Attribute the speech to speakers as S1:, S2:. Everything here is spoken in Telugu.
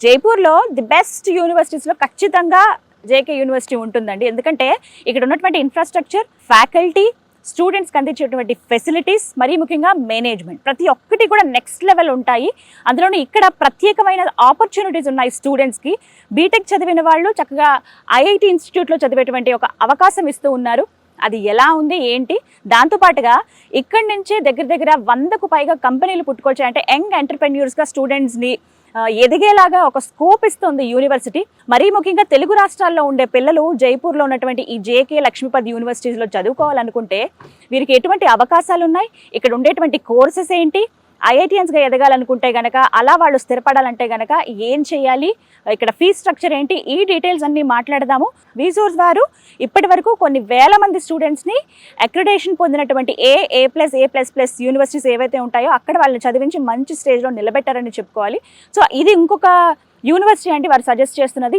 S1: జైపూర్లో ది బెస్ట్ యూనివర్సిటీస్లో ఖచ్చితంగా జేకే యూనివర్సిటీ ఉంటుందండి. ఎందుకంటే ఇక్కడ ఉన్నటువంటి ఇన్ఫ్రాస్ట్రక్చర్, ఫ్యాకల్టీ, స్టూడెంట్స్కి అందించేటువంటి ఫెసిలిటీస్, మరీ ముఖ్యంగా మేనేజ్మెంట్ ప్రతి ఒక్కటి కూడా నెక్స్ట్ లెవెల్ ఉంటాయి. అందులోనూ ఇక్కడ ప్రత్యేకమైన ఆపర్చునిటీస్ ఉన్నాయి స్టూడెంట్స్కి. బీటెక్ చదివిన వాళ్ళు చక్కగా ఐఐటి ఇన్స్టిట్యూట్లో చదివేటువంటి ఒక అవకాశం ఇస్తూ ఉన్నారు. అది ఎలా ఉంది ఏంటి, దాంతోపాటుగా ఇక్కడి నుంచే దగ్గర 100కు పైగా కంపెనీలు పుట్టుకొచ్చాయి. అంటే యంగ్ ఎంటర్ప్రెన్యూర్స్గా స్టూడెంట్స్ని ఎదిగేలాగా ఒక స్కోప్ ఇస్తుంది యూనివర్సిటీ. మరీ ముఖ్యంగా తెలుగు రాష్ట్రాల్లో ఉండే పిల్లలు జైపూర్లో ఉన్నటువంటి ఈ జేకే లక్ష్మీపతి యూనివర్సిటీస్లో చదువుకోవాలనుకుంటే వీరికి ఎటువంటి అవకాశాలు ఉన్నాయి, ఇక్కడ ఉండేటువంటి కోర్సెస్ ఏంటి, ఐఐటియన్స్గా ఎదగాలనుకుంటే గనక, అలా వాళ్ళు స్థిరపడాలంటే గనక ఏం చేయాలి, ఇక్కడ ఫీజ్ స్ట్రక్చర్ ఏంటి, ఈ డీటెయిల్స్ అన్నీ మాట్లాడదాము. విసోర్స్ వారు ఇప్పటి వరకు కొన్ని వేల మంది స్టూడెంట్స్ని అక్రిడేషన్ పొందినటువంటి A++ యూనివర్సిటీస్ ఏవైతే ఉంటాయో అక్కడ వాళ్ళని చదివించి మంచి స్టేజ్లో నిలబెట్టారని చెప్పుకోవాలి. సో ఇది ఇంకొక యూనివర్సిటీ అంటే వారు సజెస్ట్ చేస్తున్నది.